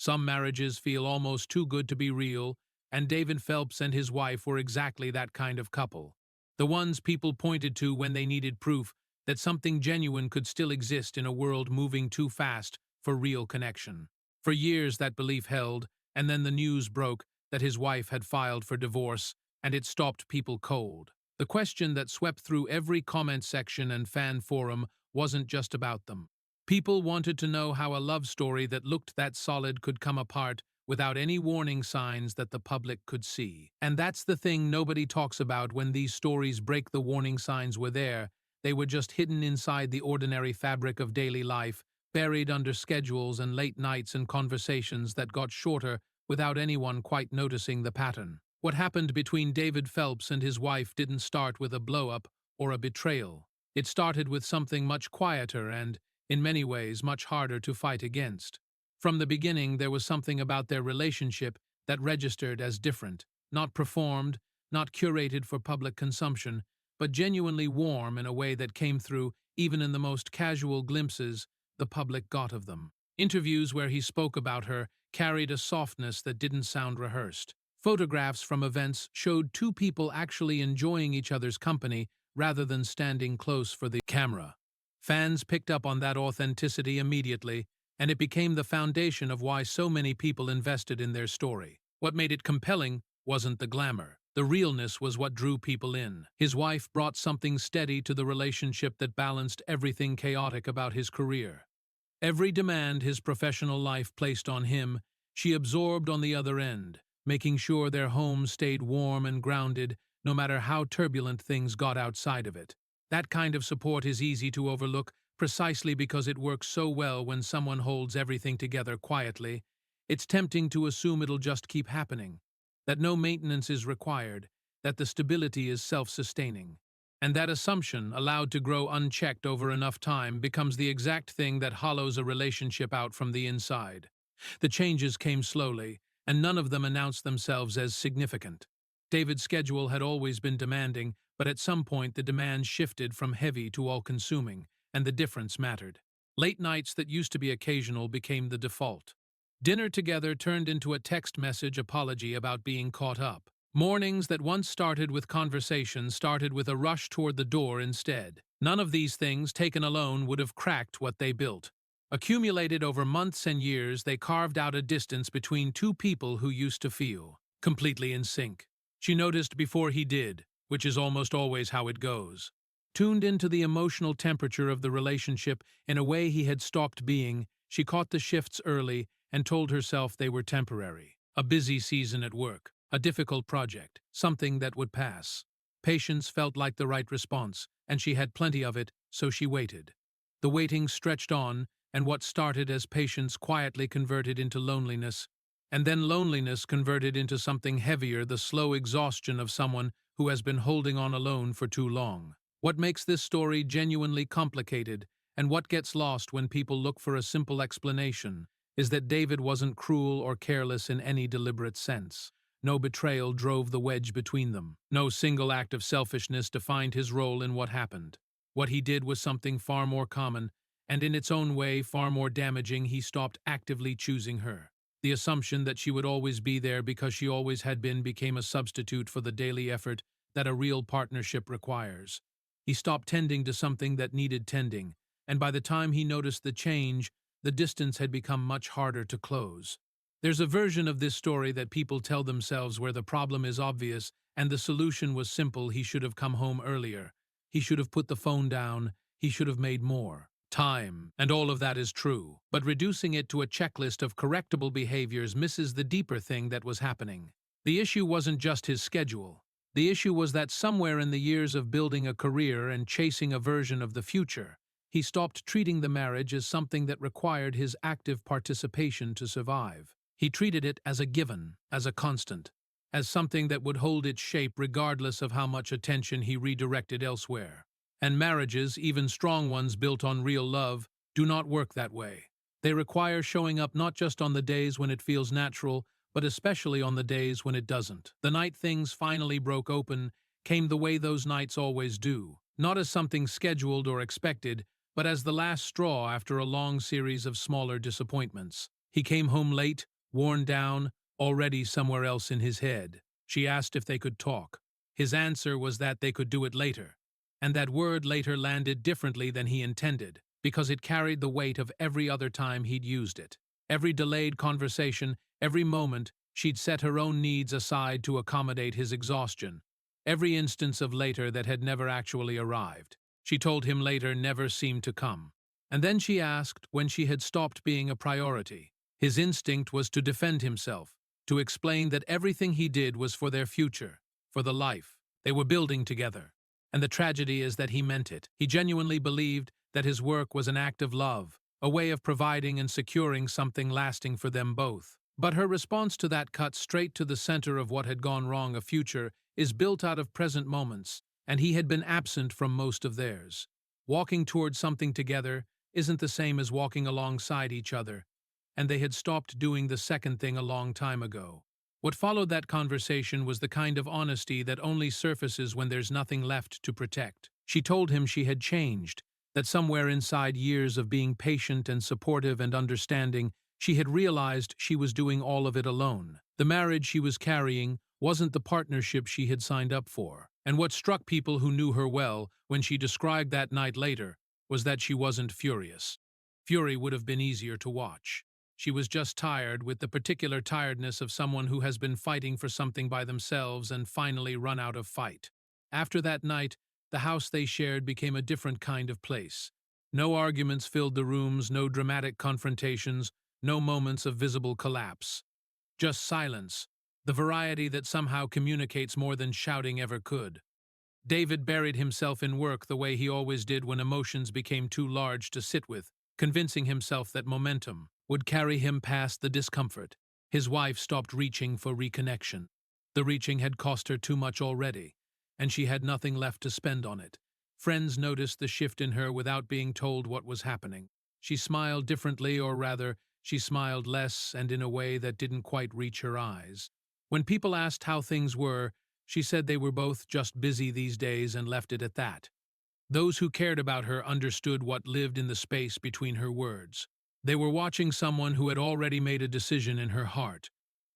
Some marriages feel almost too good to be real, and David Phelps and his wife were exactly that kind of couple. The ones people pointed to when they needed proof that something genuine could still exist in a world moving too fast for real connection. For years that belief held, and then the news broke that his wife had filed for divorce, and it stopped people cold. The question that swept through every comment section and fan forum wasn't just about them. People wanted to know how a love story that looked that solid could come apart without any warning signs that the public could see. And that's the thing nobody talks about when these stories break. The warning signs were there. They were just hidden inside the ordinary fabric of daily life, buried under schedules and late nights and conversations that got shorter without anyone quite noticing the pattern. What happened between David Phelps and his wife didn't start with a blow-up or a betrayal. It started with something much quieter and, in many ways, much harder to fight against. From the beginning, there was something about their relationship that registered as different, not performed, not curated for public consumption, but genuinely warm in a way that came through even in the most casual glimpses the public got of them. Interviews where he spoke about her carried a softness that didn't sound rehearsed. Photographs from events showed two people actually enjoying each other's company rather than standing close for the camera. Fans picked up on that authenticity immediately, and it became the foundation of why so many people invested in their story. What made it compelling wasn't the glamour. The realness was what drew people in. His wife brought something steady to the relationship that balanced everything chaotic about his career. Every demand his professional life placed on him, she absorbed on the other end, making sure their home stayed warm and grounded no matter how turbulent things got outside of it. That kind of support is easy to overlook precisely because it works so well when someone holds everything together quietly. It's tempting to assume it'll just keep happening, that no maintenance is required, that the stability is self-sustaining. And that assumption, allowed to grow unchecked over enough time, becomes the exact thing that hollows a relationship out from the inside. The changes came slowly, and none of them announced themselves as significant. David's schedule had always been demanding, but at some point the demands shifted from heavy to all-consuming, and the difference mattered. Late nights that used to be occasional became the default. Dinner together turned into a text message apology about being caught up. Mornings that once started with conversation started with a rush toward the door instead. None of these things, taken alone, would have cracked what they built. Accumulated over months and years, they carved out a distance between two people who used to feel completely in sync. She noticed before he did, which is almost always how it goes. Tuned into the emotional temperature of the relationship in a way he had stopped being, she caught the shifts early and told herself they were temporary. A busy season at work, a difficult project, something that would pass. Patience felt like the right response, and she had plenty of it, so she waited. The waiting stretched on, and what started as patience quietly converted into loneliness, and then loneliness converted into something heavier, the slow exhaustion of someone who has been holding on alone for too long. What makes this story genuinely complicated, and what gets lost when people look for a simple explanation, is that David wasn't cruel or careless in any deliberate sense. No betrayal drove the wedge between them. No single act of selfishness defined his role in what happened. What he did was something far more common, and in its own way far more damaging. He stopped actively choosing her. The assumption that she would always be there because she always had been became a substitute for the daily effort that a real partnership requires. He stopped tending to something that needed tending, and by the time he noticed the change, the distance had become much harder to close. There's a version of this story that people tell themselves where the problem is obvious and the solution was simple: he should have come home earlier, he should have put the phone down, he should have made more time, and all of that is true. But reducing it to a checklist of correctable behaviors misses the deeper thing that was happening. The issue wasn't just his schedule. The issue was that somewhere in the years of building a career and chasing a version of the future, he stopped treating the marriage as something that required his active participation to survive. He treated it as a given, as a constant, as something that would hold its shape regardless of how much attention he redirected elsewhere. And marriages, even strong ones built on real love, do not work that way. They require showing up not just on the days when it feels natural, but especially on the days when it doesn't. The night things finally broke open came the way those nights always do, not as something scheduled or expected, but as the last straw after a long series of smaller disappointments. He came home late, worn down, already somewhere else in his head. She asked if they could talk. His answer was that they could do it later. And that word later landed differently than he intended, because it carried the weight of every other time he'd used it. Every delayed conversation, every moment, she'd set her own needs aside to accommodate his exhaustion. Every instance of later that had never actually arrived. She told him later never seemed to come. And then she asked when she had stopped being a priority. His instinct was to defend himself, to explain that everything he did was for their future, for the life they were building together. And the tragedy is that he meant it. He genuinely believed that his work was an act of love, a way of providing and securing something lasting for them both. But her response to that cut straight to the center of what had gone wrong. A future is built out of present moments, and he had been absent from most of theirs. Walking towards something together isn't the same as walking alongside each other, and they had stopped doing the second thing a long time ago. What followed that conversation was the kind of honesty that only surfaces when there's nothing left to protect. She told him she had changed, that somewhere inside years of being patient and supportive and understanding, she had realized she was doing all of it alone. The marriage she was carrying wasn't the partnership she had signed up for. And what struck people who knew her well when she described that night later was that she wasn't furious. Fury would have been easier to watch. She was just tired, with the particular tiredness of someone who has been fighting for something by themselves and finally run out of fight. After that night, the house they shared became a different kind of place. No arguments filled the rooms, no dramatic confrontations, no moments of visible collapse. Just silence, the variety that somehow communicates more than shouting ever could. David buried himself in work the way he always did when emotions became too large to sit with, convincing himself that momentum would carry him past the discomfort. His wife stopped reaching for reconnection. The reaching had cost her too much already, and she had nothing left to spend on it. Friends noticed the shift in her without being told what was happening. She smiled differently, or rather, she smiled less and in a way that didn't quite reach her eyes. When people asked how things were, she said they were both just busy these days and left it at that. Those who cared about her understood what lived in the space between her words. They were watching someone who had already made a decision in her heart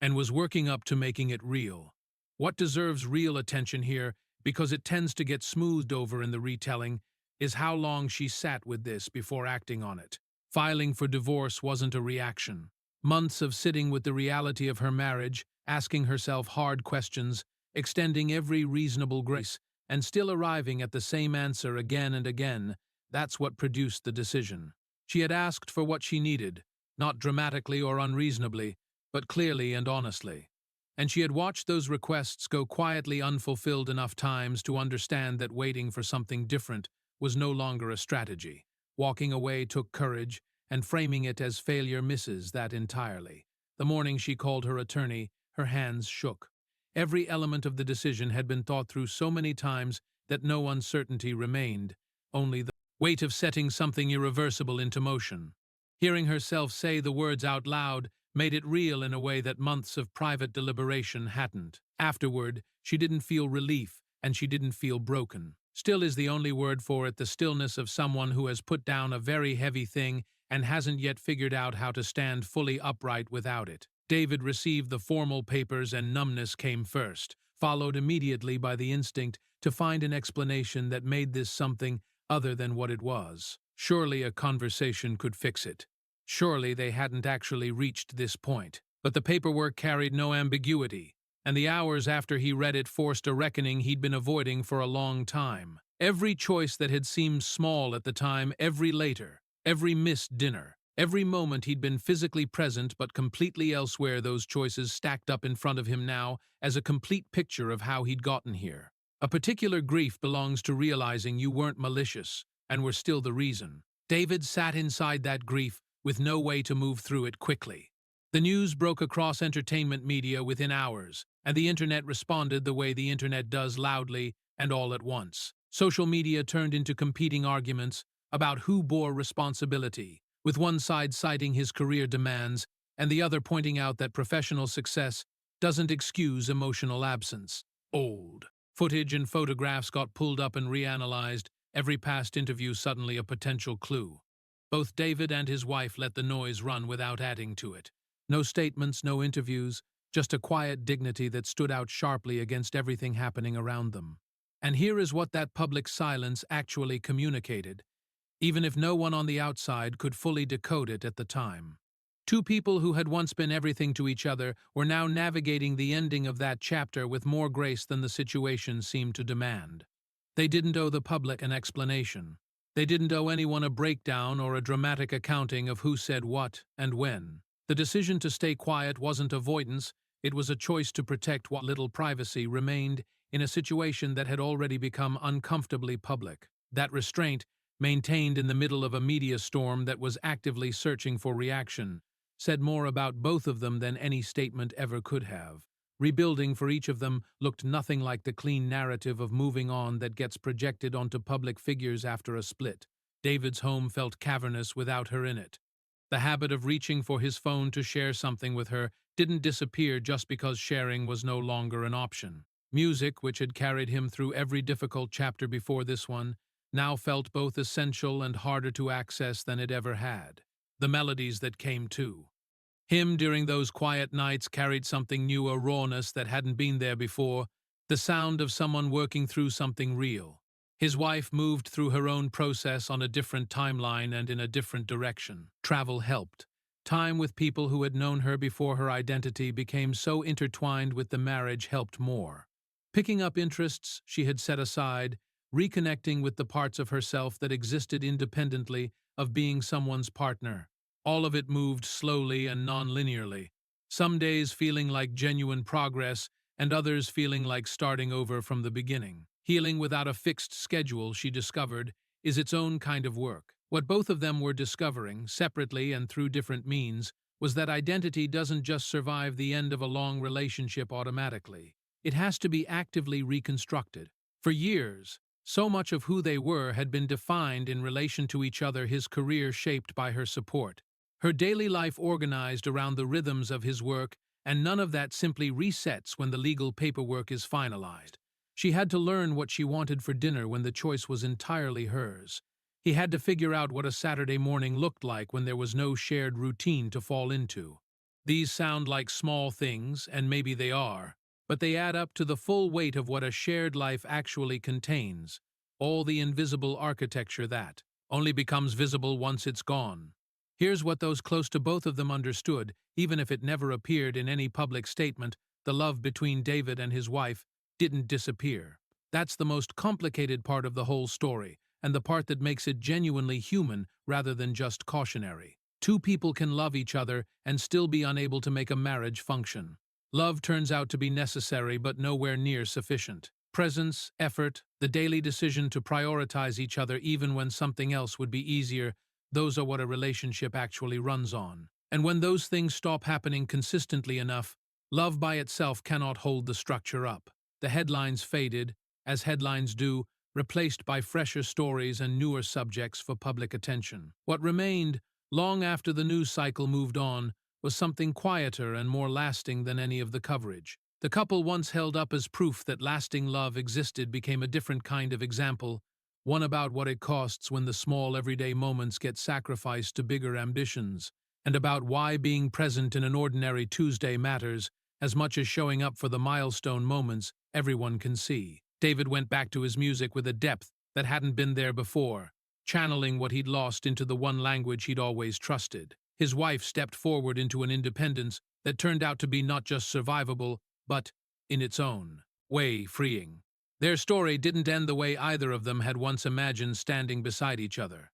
and was working up to making it real. What deserves real attention here, because it tends to get smoothed over in the retelling, is how long she sat with this before acting on it. Filing for divorce wasn't a reaction. Months of sitting with the reality of her marriage, asking herself hard questions, extending every reasonable grace, and still arriving at the same answer again and again, that's what produced the decision. She had asked for what she needed, not dramatically or unreasonably, but clearly and honestly. And she had watched those requests go quietly unfulfilled enough times to understand that waiting for something different was no longer a strategy. Walking away took courage, and framing it as failure misses that entirely. The morning she called her attorney, her hands shook. Every element of the decision had been thought through so many times that no uncertainty remained, only the weight of setting something irreversible into motion. Hearing herself say the words out loud made it real in a way that months of private deliberation hadn't. Afterward, she didn't feel relief, and she didn't feel broken. Still is the only word for it, the stillness of someone who has put down a very heavy thing and hasn't yet figured out how to stand fully upright without it. David received the formal papers, and numbness came first, followed immediately by the instinct to find an explanation that made this something other than what it was. Surely a conversation could fix it. Surely they hadn't actually reached this point. But the paperwork carried no ambiguity, and the hours after he read it forced a reckoning he'd been avoiding for a long time. Every choice that had seemed small at the time, every later, every missed dinner, every moment he'd been physically present but completely elsewhere, those choices stacked up in front of him now as a complete picture of how he'd gotten here. A particular grief belongs to realizing you weren't malicious and were still the reason. David sat inside that grief with no way to move through it quickly. The news broke across entertainment media within hours, and the internet responded the way the internet does, loudly and all at once. Social media turned into competing arguments about who bore responsibility, with one side citing his career demands and the other pointing out that professional success doesn't excuse emotional absence. Old footage and photographs got pulled up and reanalyzed, every past interview suddenly a potential clue. Both David and his wife let the noise run without adding to it. No statements, no interviews, just a quiet dignity that stood out sharply against everything happening around them. And here is what that public silence actually communicated, even if no one on the outside could fully decode it at the time. Two people who had once been everything to each other were now navigating the ending of that chapter with more grace than the situation seemed to demand. They didn't owe the public an explanation. They didn't owe anyone a breakdown or a dramatic accounting of who said what and when. The decision to stay quiet wasn't avoidance, it was a choice to protect what little privacy remained in a situation that had already become uncomfortably public. That restraint, maintained in the middle of a media storm that was actively searching for reaction, said more about both of them than any statement ever could have. Rebuilding for each of them looked nothing like the clean narrative of moving on that gets projected onto public figures after a split. David's home felt cavernous without her in it. The habit of reaching for his phone to share something with her didn't disappear just because sharing was no longer an option. Music, which had carried him through every difficult chapter before this one, now felt both essential and harder to access than it ever had. The melodies that came too. Him during those quiet nights carried something new, a rawness that hadn't been there before, the sound of someone working through something real. His wife moved through her own process on a different timeline and in a different direction. Travel helped. Time with people who had known her before her identity became so intertwined with the marriage helped more. Picking up interests she had set aside, reconnecting with the parts of herself that existed independently of being someone's partner. All of it moved slowly and non-linearly, some days feeling like genuine progress and others feeling like starting over from the beginning. Healing without a fixed schedule, she discovered, is its own kind of work. What both of them were discovering, separately and through different means, was that identity doesn't just survive the end of a long relationship automatically. It has to be actively reconstructed. For years, so much of who they were had been defined in relation to each other, his career shaped by her support, her daily life organized around the rhythms of his work, and none of that simply resets when the legal paperwork is finalized. She had to learn what she wanted for dinner when the choice was entirely hers. He had to figure out what a Saturday morning looked like when there was no shared routine to fall into. These sound like small things, and maybe they are, but they add up to the full weight of what a shared life actually contains, all the invisible architecture that only becomes visible once it's gone. Here's what those close to both of them understood, even if it never appeared in any public statement: the love between David and his wife didn't disappear. That's the most complicated part of the whole story, and the part that makes it genuinely human rather than just cautionary. Two people can love each other and still be unable to make a marriage function. Love turns out to be necessary but nowhere near sufficient. Presence, effort, the daily decision to prioritize each other even when something else would be easier, those are what a relationship actually runs on. And when those things stop happening consistently enough, love by itself cannot hold the structure up. The headlines faded, as headlines do, replaced by fresher stories and newer subjects for public attention. What remained, long after the news cycle moved on, was something quieter and more lasting than any of the coverage. The couple once held up as proof that lasting love existed became a different kind of example, one about what it costs when the small everyday moments get sacrificed to bigger ambitions, and about why being present in an ordinary Tuesday matters as much as showing up for the milestone moments everyone can see. David went back to his music with a depth that hadn't been there before, channeling what he'd lost into the one language he'd always trusted. His wife stepped forward into an independence that turned out to be not just survivable, but, in its own way, freeing. Their story didn't end the way either of them had once imagined, standing beside each other.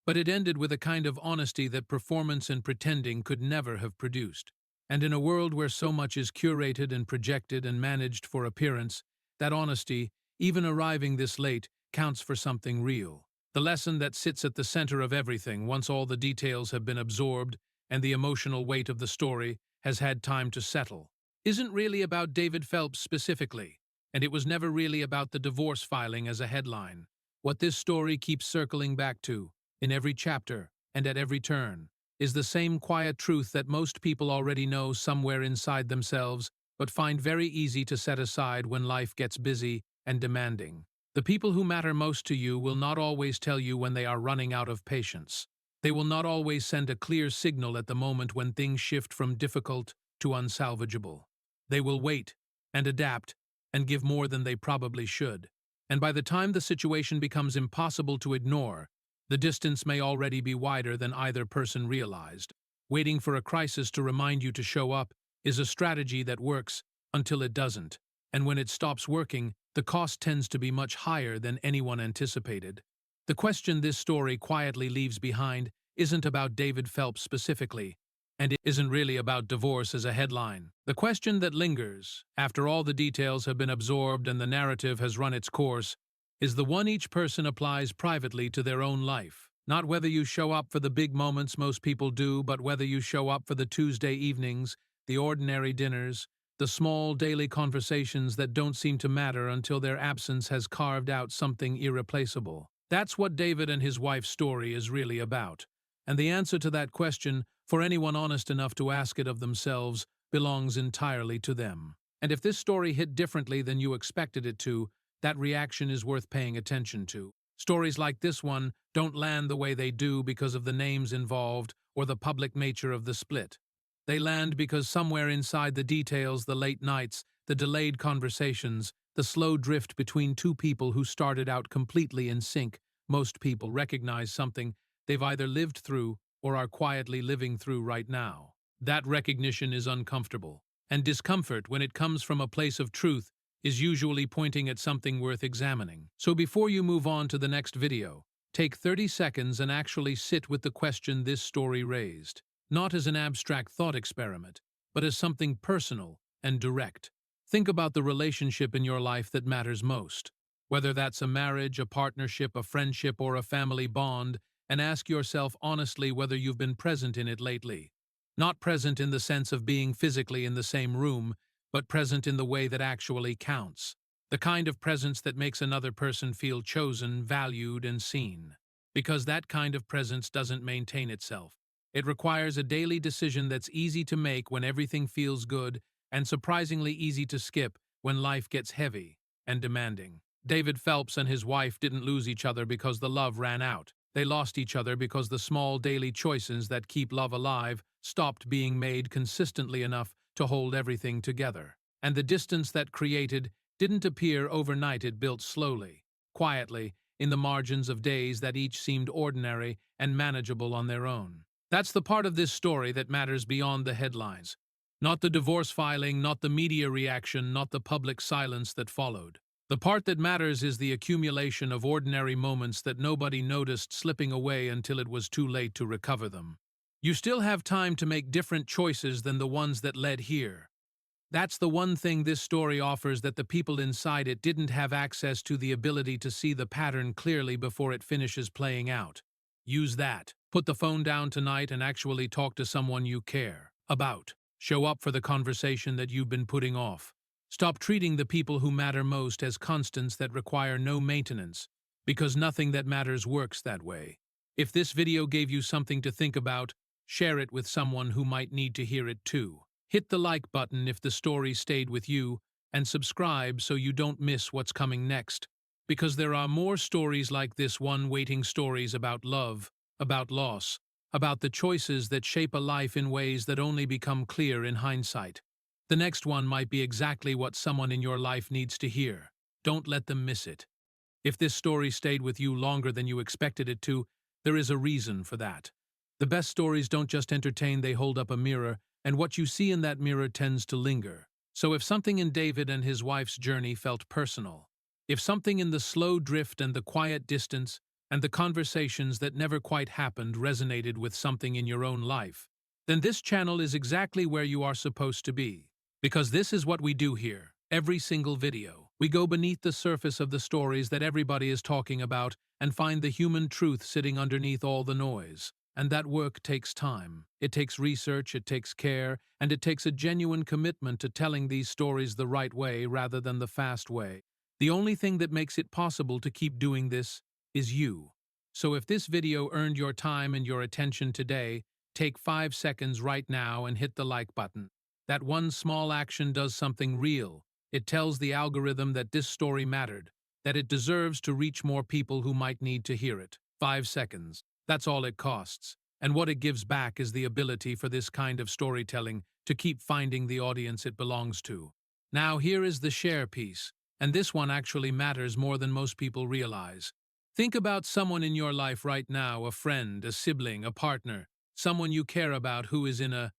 But it ended with a kind of honesty that performance and pretending could never have produced. And in a world where so much is curated and projected and managed for appearance, that honesty, even arriving this late, counts for something real. The lesson that sits at the center of everything, once all the details have been absorbed and the emotional weight of the story has had time to settle, isn't really about David Phelps specifically, and it was never really about the divorce filing as a headline. What this story keeps circling back to, in every chapter and at every turn, is the same quiet truth that most people already know somewhere inside themselves, but find very easy to set aside when life gets busy and demanding. The people who matter most to you will not always tell you when they are running out of patience. They will not always send a clear signal at the moment when things shift from difficult to unsalvageable. They will wait and adapt and give more than they probably should. And by the time the situation becomes impossible to ignore, the distance may already be wider than either person realized. Waiting for a crisis to remind you to show up is a strategy that works until it doesn't, and when it stops working, the cost tends to be much higher than anyone anticipated. The question this story quietly leaves behind isn't about David Phelps specifically, and it isn't really about divorce as a headline. The question that lingers, after all the details have been absorbed and the narrative has run its course, is the one each person applies privately to their own life. Not whether you show up for the big moments most people do, but whether you show up for the Tuesday evenings, the ordinary dinners, the small daily conversations that don't seem to matter until their absence has carved out something irreplaceable. That's what David and his wife's story is really about. And the answer to that question, for anyone honest enough to ask it of themselves, belongs entirely to them. And if this story hit differently than you expected it to, that reaction is worth paying attention to. Stories like this one don't land the way they do because of the names involved or the public nature of the split. They land because somewhere inside the details, the late nights, the delayed conversations, the slow drift between two people who started out completely in sync, most people recognize something they've either lived through or are quietly living through right now. That recognition is uncomfortable, and discomfort, when it comes from a place of truth, is usually pointing at something worth examining. So before you move on to the next video, take 30 seconds and actually sit with the question this story raised, not as an abstract thought experiment, but as something personal and direct. Think about the relationship in your life that matters most, whether that's a marriage, a partnership, a friendship, or a family bond, and ask yourself honestly whether you've been present in it lately. Not present in the sense of being physically in the same room, but present in the way that actually counts. The kind of presence that makes another person feel chosen, valued, and seen. Because that kind of presence doesn't maintain itself. It requires a daily decision that's easy to make when everything feels good and surprisingly easy to skip when life gets heavy and demanding. David Phelps and his wife didn't lose each other because the love ran out. They lost each other because the small daily choices that keep love alive stopped being made consistently enough to hold everything together. And the distance that created didn't appear overnight. It built slowly, quietly, in the margins of days that each seemed ordinary and manageable on their own. That's the part of this story that matters beyond the headlines. Not the divorce filing, not the media reaction, not the public silence that followed. The part that matters is the accumulation of ordinary moments that nobody noticed slipping away until it was too late to recover them. You still have time to make different choices than the ones that led here. That's the one thing this story offers that the people inside it didn't have access to, the ability to see the pattern clearly before it finishes playing out. Use that. Put the phone down tonight and actually talk to someone you care about. Show up for the conversation that you've been putting off. Stop treating the people who matter most as constants that require no maintenance, because nothing that matters works that way. If this video gave you something to think about, share it with someone who might need to hear it too. Hit the like button if the story stayed with you, and subscribe so you don't miss what's coming next. Because there are more stories like this one waiting, stories about love, about loss, about the choices that shape a life in ways that only become clear in hindsight. The next one might be exactly what someone in your life needs to hear. Don't let them miss it. If this story stayed with you longer than you expected it to, there is a reason for that. The best stories don't just entertain, they hold up a mirror, and what you see in that mirror tends to linger. So if something in David and his wife's journey felt personal, if something in the slow drift and the quiet distance and the conversations that never quite happened resonated with something in your own life, then this channel is exactly where you are supposed to be. Because this is what we do here. Every single video, we go beneath the surface of the stories that everybody is talking about and find the human truth sitting underneath all the noise. And that work takes time. It takes research, it takes care, and it takes a genuine commitment to telling these stories the right way rather than the fast way. The only thing that makes it possible to keep doing this is you. So if this video earned your time and your attention today, take 5 seconds right now and hit the like button. That one small action does something real. It tells the algorithm that this story mattered, that it deserves to reach more people who might need to hear it. 5 seconds. That's all it costs. And what it gives back is the ability for this kind of storytelling to keep finding the audience it belongs to. Now, here is the share piece, and this one actually matters more than most people realize. Think about someone in your life right now, a friend, a sibling, a partner, someone you care about who is in a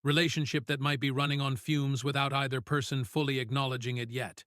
relationship that might be running on fumes without either person fully acknowledging it yet.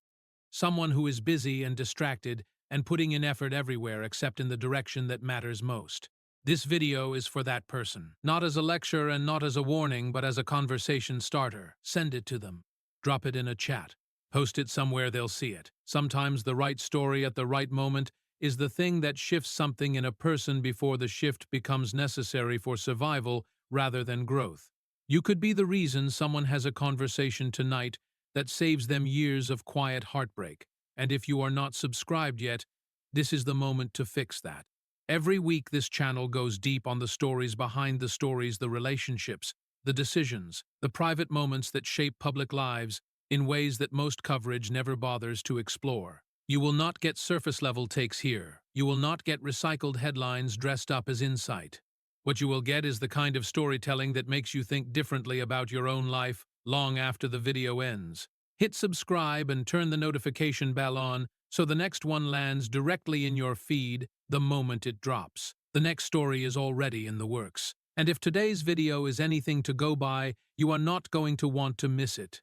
Someone who is busy and distracted and putting in effort everywhere except in the direction that matters most. This video is for that person. Not as a lecture and not as a warning, but as a conversation starter. Send it to them. Drop it in a chat. Post it somewhere they'll see it. Sometimes the right story at the right moment is the thing that shifts something in a person before the shift becomes necessary for survival rather than growth. You could be the reason someone has a conversation tonight that saves them years of quiet heartbreak. And if you are not subscribed yet, this is the moment to fix that. Every week this channel goes deep on the stories behind the stories, the relationships, the decisions, the private moments that shape public lives in ways that most coverage never bothers to explore. You will not get surface-level takes here. You will not get recycled headlines dressed up as insight. What you will get is the kind of storytelling that makes you think differently about your own life long after the video ends. Hit subscribe and turn the notification bell on so the next one lands directly in your feed the moment it drops. The next story is already in the works. And if today's video is anything to go by, you are not going to want to miss it.